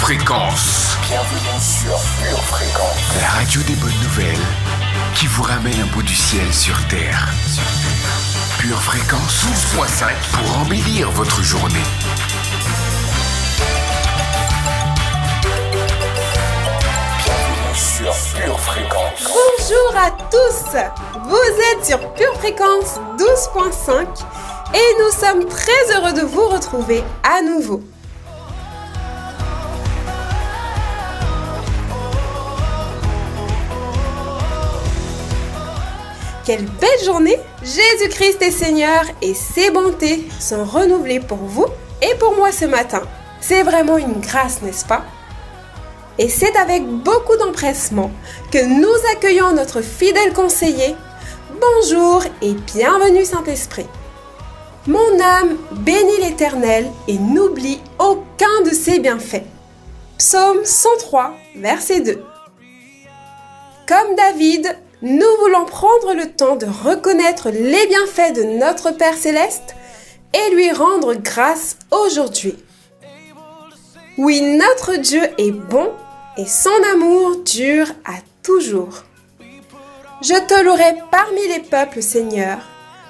Fréquence. Bienvenue sur Pure Fréquence. La radio des bonnes nouvelles qui vous ramène un bout du ciel sur Terre. Pure Fréquence 12.5 pour embellir votre journée. Bienvenue sur Pure Fréquence. Bonjour à tous, vous êtes sur Pure Fréquence 12.5 et nous sommes très heureux de vous retrouver à nouveau. Quelle belle journée! Jésus-Christ est Seigneur et ses bontés sont renouvelées pour vous et pour moi ce matin. C'est vraiment une grâce, n'est-ce pas? Et c'est avec beaucoup d'empressement que nous accueillons notre fidèle conseiller. Bonjour et bienvenue Saint-Esprit. Mon âme bénit l'Éternel et n'oublie aucun de ses bienfaits. Psaume 103, verset 2. Comme David, nous voulons prendre le temps de reconnaître les bienfaits de notre Père Céleste et lui rendre grâce aujourd'hui. Oui, notre Dieu est bon et son amour dure à toujours. Je te louerai parmi les peuples, Seigneur.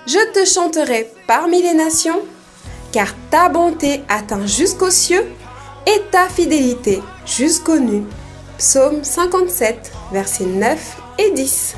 Je te chanterai parmi les nations, car ta bonté atteint jusqu'aux cieux et ta fidélité jusqu'aux nues. Psaume 57, versets 9 et 10.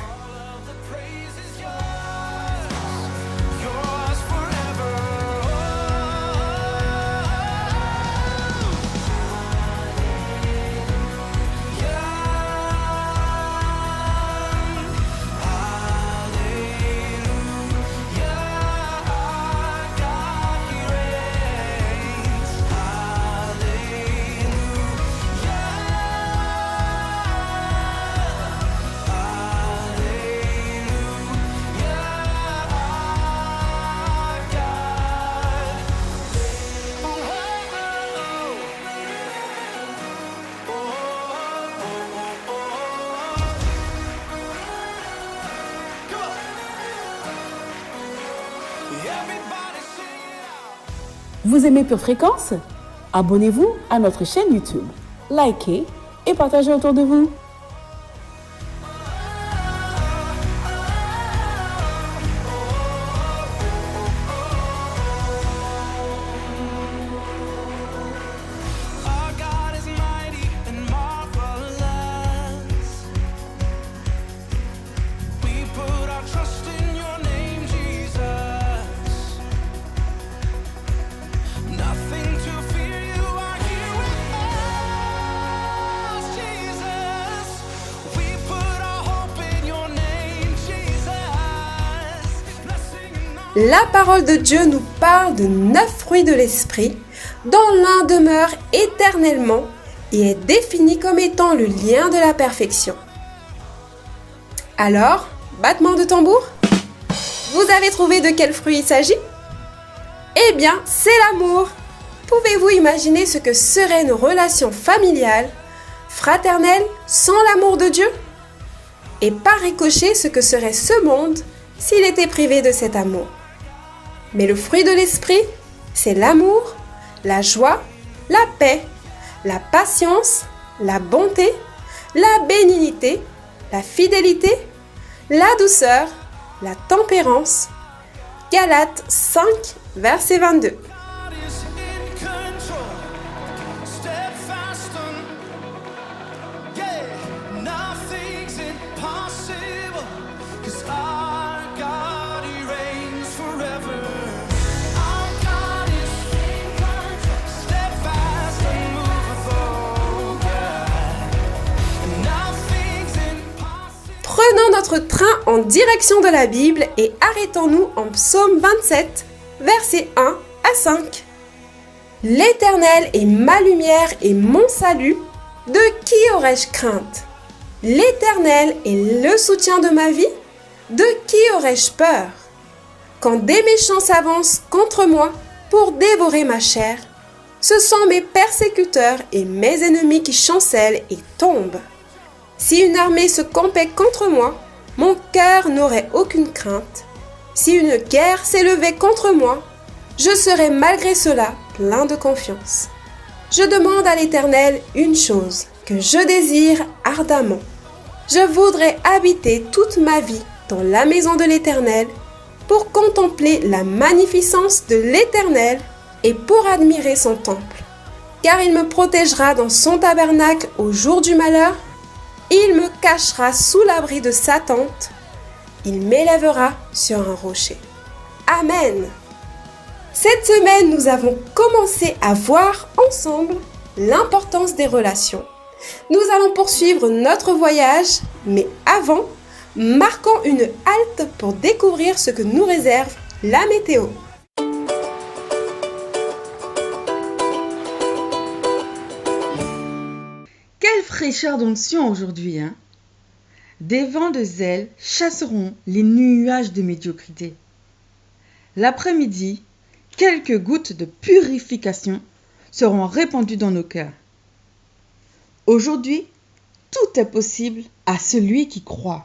Vous aimez Pure Fréquence? Abonnez-vous à notre chaîne YouTube, likez et partagez autour de vous. La parole de Dieu nous parle de 9 fruits de l'esprit, dont l'un demeure éternellement et est défini comme étant le lien de la perfection. Alors, battement de tambour? Vous avez trouvé de quel fruit il s'agit? Eh bien, c'est l'amour! Pouvez-vous imaginer ce que seraient nos relations familiales, fraternelles, sans l'amour de Dieu? Et par ricochet, ce que serait ce monde s'il était privé de cet amour? Mais le fruit de l'esprit, c'est l'amour, la joie, la paix, la patience, la bonté, la bénignité, la fidélité, la douceur, la tempérance. Galates 5, verset 22. Prenons notre train en direction de la Bible et arrêtons-nous en Psaume 27, versets 1 à 5. L'Éternel est ma lumière et mon salut, de qui aurais-je crainte? L'Éternel est le soutien de ma vie, de qui aurais-je peur? Quand des méchants s'avancent contre moi pour dévorer ma chair, ce sont mes persécuteurs et mes ennemis qui chancellent et tombent. Si une armée se campait contre moi, mon cœur n'aurait aucune crainte. Si une guerre s'élevait contre moi, je serais malgré cela plein de confiance. Je demande à l'Éternel une chose que je désire ardemment. Je voudrais habiter toute ma vie dans la maison de l'Éternel pour contempler la magnificence de l'Éternel et pour admirer son temple. Car il me protégera dans son tabernacle au jour du malheur, il me cachera sous l'abri de sa tente, il m'élèvera sur un rocher. Amen. Cette semaine, nous avons commencé à voir ensemble l'importance des relations. Nous allons poursuivre notre voyage, mais avant, marquons une halte pour découvrir ce que nous réserve la météo. Quelle fraîcheur d'onction aujourd'hui, hein? Des vents de zèle chasseront les nuages de médiocrité. L'après-midi, quelques gouttes de purification seront répandues dans nos cœurs. Aujourd'hui, tout est possible à celui qui croit.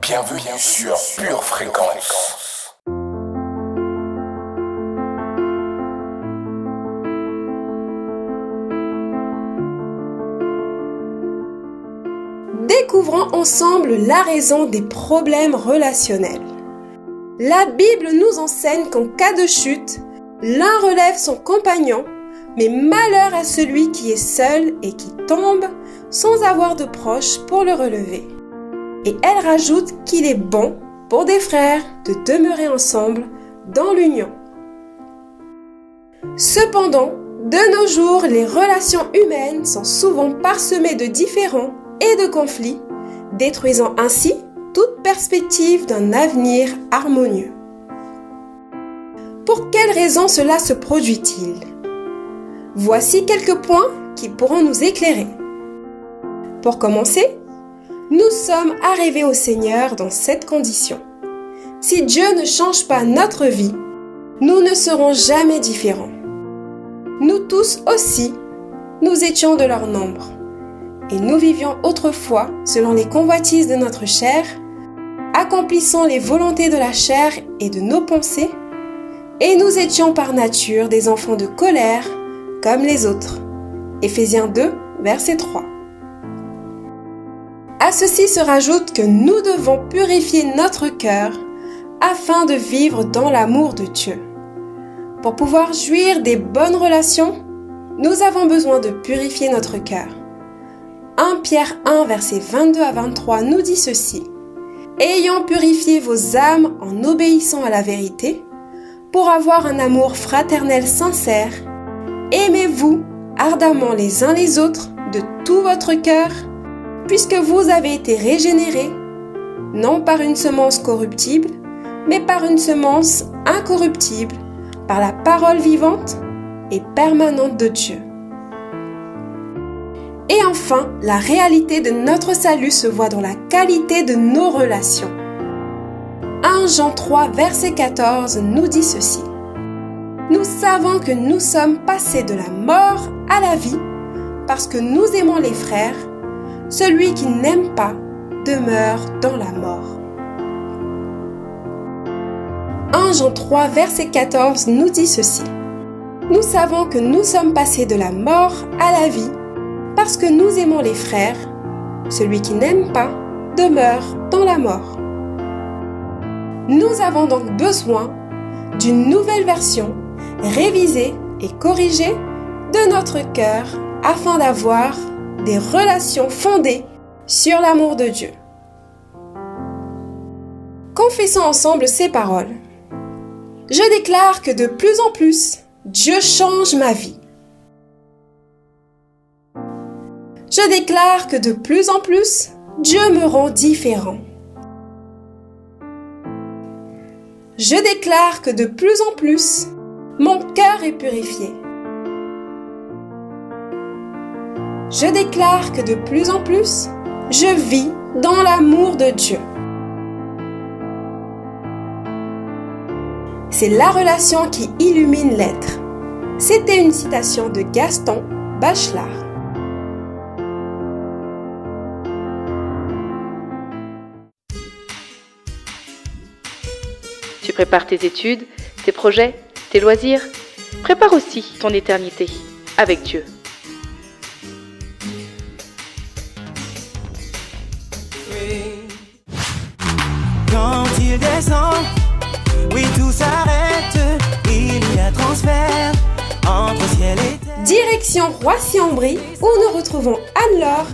Bienvenue sur Pure Fréquence. Découvrons ensemble la raison des problèmes relationnels. La Bible nous enseigne qu'en cas de chute, l'un relève son compagnon, mais malheur à celui qui est seul et qui tombe sans avoir de proches pour le relever. Et elle rajoute qu'il est bon pour des frères de demeurer ensemble dans l'union. Cependant, de nos jours, les relations humaines sont souvent parsemées de différends et de conflits, détruisant ainsi toute perspective d'un avenir harmonieux. Pour quelles raisons cela se produit-il? Voici quelques points qui pourront nous éclairer. Pour commencer, nous sommes arrivés au Seigneur dans cette condition. Si Dieu ne change pas notre vie, nous ne serons jamais différents. Nous tous aussi, nous étions de leur nombre. Et nous vivions autrefois selon les convoitises de notre chair, accomplissant les volontés de la chair et de nos pensées, et nous étions par nature des enfants de colère comme les autres. Éphésiens 2, verset 3. À ceci se rajoute que nous devons purifier notre cœur afin de vivre dans l'amour de Dieu. Pour pouvoir jouir des bonnes relations, nous avons besoin de purifier notre cœur. 1 Pierre 1, verset 22 à 23 nous dit ceci. « Ayant purifié vos âmes en obéissant à la vérité, pour avoir un amour fraternel sincère, aimez-vous ardemment les uns les autres de tout votre cœur, puisque vous avez été régénérés, non par une semence corruptible, mais par une semence incorruptible, par la parole vivante et permanente de Dieu. » Et enfin, la réalité de notre salut se voit dans la qualité de nos relations. 1 Jean 3, verset 14 nous dit ceci. « Nous savons que nous sommes passés de la mort à la vie parce que nous aimons les frères. Celui qui n'aime pas demeure dans la mort. » 1 Jean 3, verset 14 nous dit ceci. « Nous savons que nous sommes passés de la mort à la vie parce que nous aimons les frères. Celui qui n'aime pas demeure dans la mort. » Nous avons donc besoin d'une nouvelle version, révisée et corrigée de notre cœur afin d'avoir des relations fondées sur l'amour de Dieu. Confessons ensemble ces paroles. Je déclare que de plus en plus, Dieu change ma vie. Je déclare que de plus en plus, Dieu me rend différent. Je déclare que de plus en plus, mon cœur est purifié. Je déclare que de plus en plus, je vis dans l'amour de Dieu. C'est la relation qui illumine l'être. C'était une citation de Gaston Bachelard. Tu prépares tes études, tes projets, tes loisirs. Prépare aussi ton éternité avec Dieu. Quand il descend, oui tout s'arrête, il y a transfert entre ciel et terre. Direction Roissy-en-Brie où nous retrouvons Anne-Laure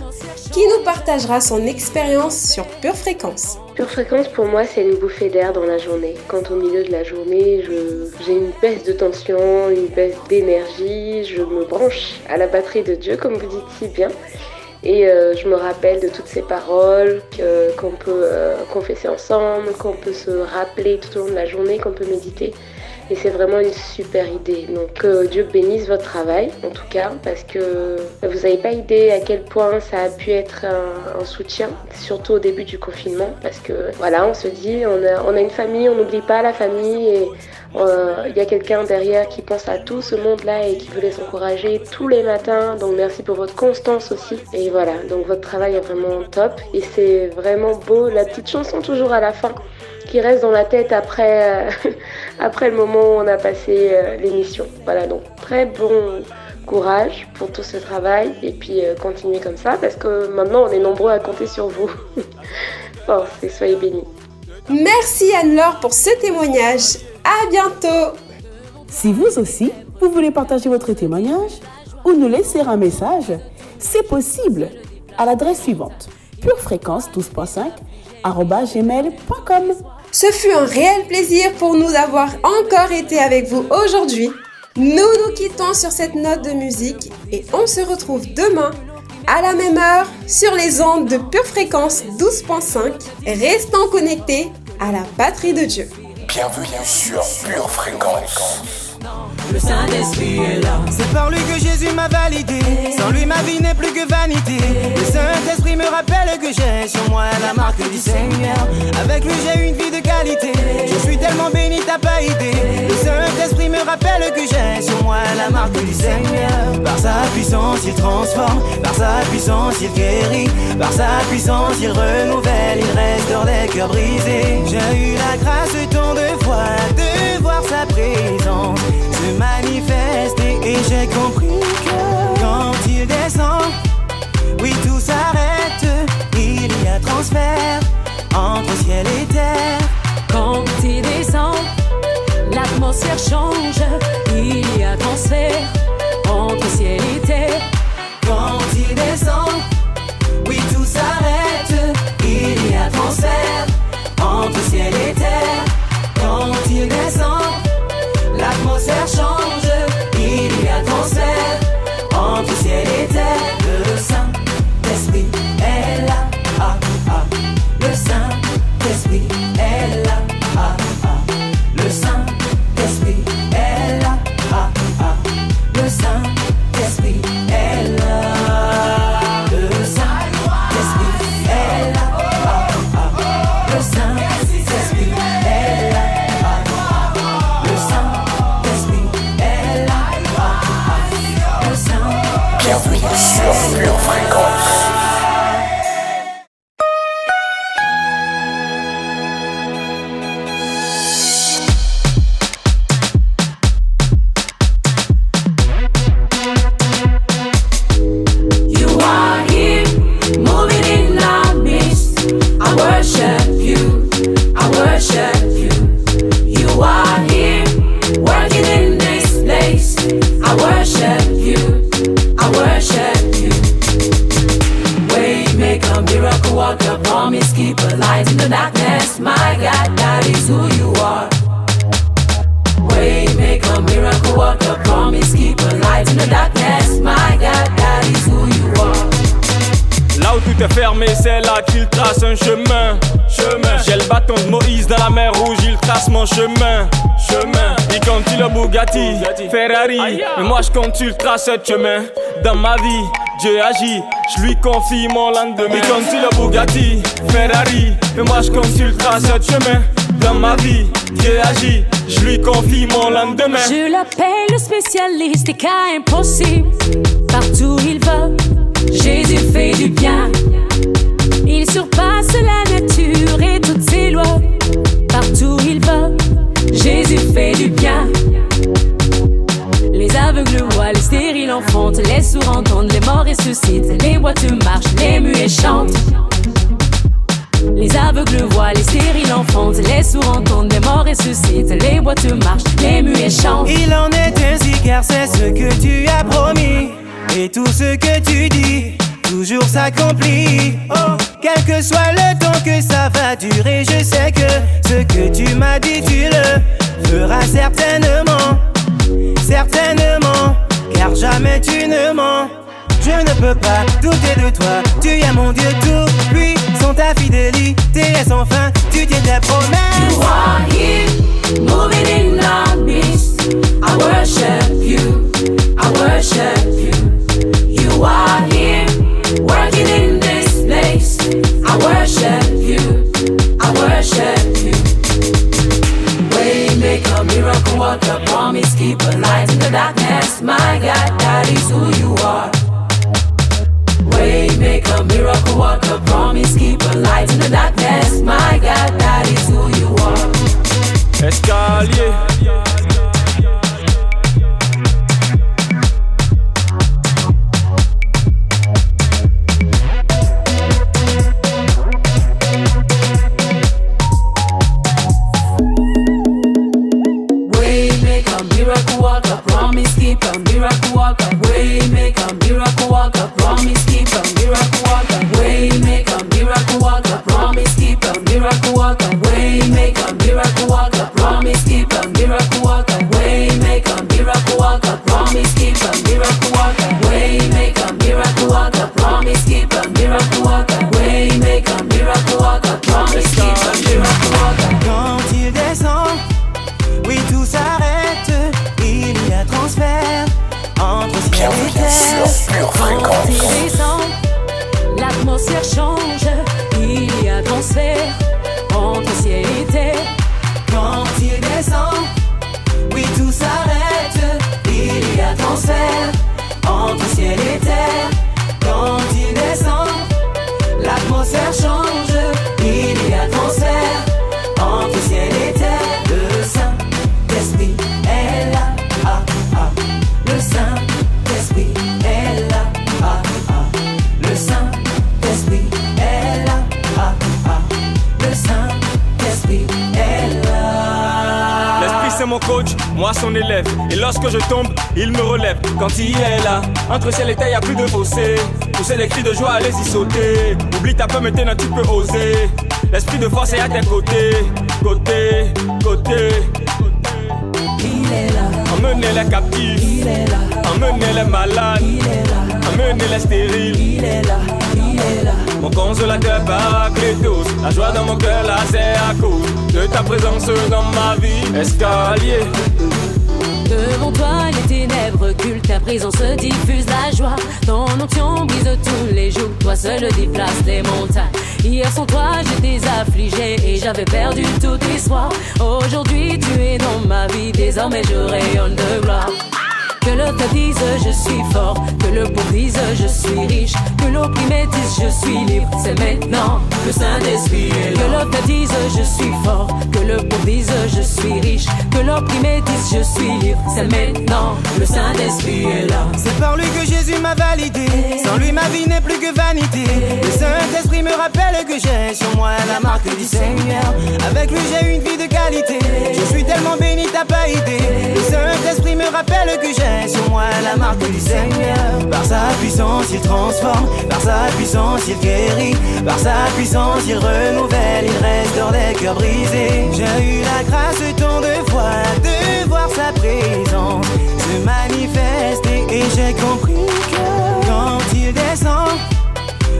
qui nous partagera son expérience sur Pure Fréquence. Pure Fréquence pour moi c'est une bouffée d'air dans la journée. Quand au milieu de la journée j'ai une baisse de tension, une baisse d'énergie, je me branche à la batterie de Dieu comme vous dites si bien. Et je me rappelle de toutes ces paroles qu'on peut confesser ensemble, qu'on peut se rappeler tout au long de la journée, qu'on peut méditer. Et c'est vraiment une super idée. Donc que Dieu bénisse votre travail, en tout cas, parce que vous n'avez pas idée à quel point ça a pu être un soutien, surtout au début du confinement, parce que voilà, on se dit, on a une famille, on n'oublie pas la famille et il y a quelqu'un derrière qui pense à tout ce monde-là et qui veut les encourager tous les matins. Donc merci pour votre constance aussi. Et voilà, donc votre travail est vraiment top et c'est vraiment beau. La petite chanson toujours à la fin qui reste dans la tête après le moment où on a passé l'émission. Voilà, donc très bon courage pour tout ce travail et puis continuez comme ça parce que maintenant on est nombreux à compter sur vous. Force et soyez bénis. Merci Anne-Laure pour ce témoignage. À bientôt. Si vous aussi, vous voulez partager votre témoignage ou nous laisser un message, c'est possible à l'adresse suivante purefréquence12.5@gmail.com. Ce fut un réel plaisir pour nous d'avoir encore été avec vous aujourd'hui. Nous nous quittons sur cette note de musique et on se retrouve demain à la même heure sur les ondes de Pure Fréquence 12.5. Restons connectés à la batterie de Dieu. Bienvenue sur Pure Fréquence. Le Saint-Esprit est là. C'est par lui que Jésus m'a validé. Sans lui ma vie n'est plus que vanité. Le Saint-Esprit me rappelle que j'ai sur moi la marque du Seigneur. Avec lui j'ai une vie de qualité. Je suis tellement béni, t'as pas idée. Le Saint-Esprit me rappelle que j'ai sur moi la marque du Seigneur. Par sa puissance il transforme, par sa puissance il guérit, par sa puissance il renouvelle, il restaure les cœurs brisés. J'ai eu la grâce tant de fois de voir sa présence se manifester et j'ai compris que quand il descend, oui tout s'arrête, il y a transfert entre ciel et terre. Quand il descend, l'atmosphère change, il y a transfert entre ciel et terre. Quand il descend, oui tout s'arrête, il y a transfert entre ciel et terre. Quand il descend, l'atmosphère change, il y a transfert entre ciel et terre. Le Saint-Esprit est là, ah, ah. Le Saint-Esprit est là, ah, ah. Le Saint-Esprit est là, ah, ah. Le Saint-Esprit est là. Le Saint-Esprit est là, ah, ah. Le Saint-Esprit est là. Bienvenue sur Pure Fréquence. You are here, moving in our midst. I worship you, I worship you. You are here, working in this place. I worship you, I worship you. Waymaker, miracle worker, promise keeper, light in the darkness. My God, that is who you are. Waymaker, miracle worker, promise keeper, light in the darkness. My God, that is who you are. Là où tout est fermé, c'est là qu'il trace un chemin. J'ai le bâton de Moïse dans la mer rouge, il trace mon chemin. Il conduit le Bugatti, Ferrari, mais moi je conduis ce chemin. Dans ma vie, Dieu agit, je lui confie mon lendemain. Il conduit le Bugatti, Ferrari, mais moi je conduis ce chemin. Dans ma vie, Dieu agit, je lui confie mon lendemain. Je l'appelle le spécialiste des cas impossibles. Partout il va, Jésus fait du bien. Il surpasse la nature et toutes ses lois. Partout il va, ressuscitent, les boiteux marchent, les muets chantent. Les aveugles voient, les stériles enfantent, les sourds entendent, les morts ressuscitent, les boiteux marchent, les muets chantent. Il en est ainsi car c'est ce que tu as promis, et tout ce que tu dis toujours s'accomplit. Oh, quel que soit le temps que ça va durer, je sais que ce que tu m'as dit tu le feras certainement, certainement, car jamais tu ne mens. Je ne peux pas douter de toi, tu es mon Dieu tout puissant, ta fidélité est sans fin, tu tiens tes promesses. You are here, moving in our midst. I worship you, I worship you. You are here, working in this place. I worship you, I worship you. Waymaker, miracle worker, promise keeper, light in the darkness. My God, that is who you are. Waymaker, miracle worker, promise keeper, light in the darkness. My God, that is who you are. Escalier. Waymaker, miracle worker, promise keeper, miracle worker. Waymaker, miracle worker, promise keeper, miracle worker. Waymaker, miracle worker, promise keeper, miracle worker. Waymaker, miracle worker, promise keeper, miracle worker. Waymaker, miracle worker, promise keeper, miracle worker. Waymaker, miracle worker, promise keeper, miracle worker. Waymaker, miracle worker, promise keeper, miracle worker. Quand il descend, oui tout s'arrête, il y a transfert entre ciel et terre. Quand il descend, l'atmosphère change, il y a transfert entre ciel et terre. Quand il descend, oui tout s'arrête, il y a transfert entre ciel et terre. Quand il descend, l'atmosphère change, il y a transfert entre ciel et terre. Le Saint-Esprit est là, ah ah. Le Saint-Esprit est là, ah ah. Le Saint-Esprit est là, ah ah. Le Saint-Esprit est là. L'esprit c'est mon coach, moi son élève. Et lorsque je tombe, il me relève. Quand il est là, entre ciel et terre, y a plus de fossé. Pousser des cris de joie, allez-y sauter. Oublie ta peur, maintenant tu peux oser. L'esprit de force est à tes côtés. Côté, côté. Il est là, Emmenez les captifs, il est là, emmenez les malades, il est là, emmenez les stériles. il est là, il est là. Mon consolateur Paraclétos, la joie dans mon cœur là c'est à cause de ta présence dans ma vie. Escalier. Devant toi les ténèbres reculent, ta présence diffuse la joie. Ton onction brise tous les jours, toi seul déplace les montagnes. Hier sans toi j'étais affligé et j'avais perdu tout espoir. Aujourd'hui tu es dans ma vie, désormais je rayonne de gloire. Que l'autre dise je suis fort, que le pauvre dise je suis riche, que l'opprimé dise je suis libre, c'est maintenant le Saint-Esprit est là. Que l'autre dise je suis fort, que le pauvre dise je suis riche, que l'opprimé dise je suis libre, c'est maintenant le Saint-Esprit est là. C'est par lui que Jésus m'a validé, sans lui ma vie n'est plus que vanité. Le Saint-Esprit me rappelle que j'ai sur moi la marque du Seigneur. Avec lui j'ai une vie de qualité, je suis tellement béni t'as pas idée. Le Saint-Esprit me rappelle que j'ai sur moi la marque du Seigneur. Par sa puissance il transforme, par sa puissance il guérit, par sa puissance il renouvelle, il restaure les cœurs brisés. J'ai eu la grâce tant de fois de voir sa présence se manifester et j'ai compris que quand il descend,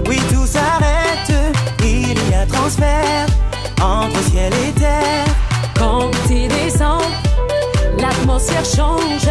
oui tout s'arrête, il y a transfert entre ciel et terre. Quand il descend, l'atmosphère change,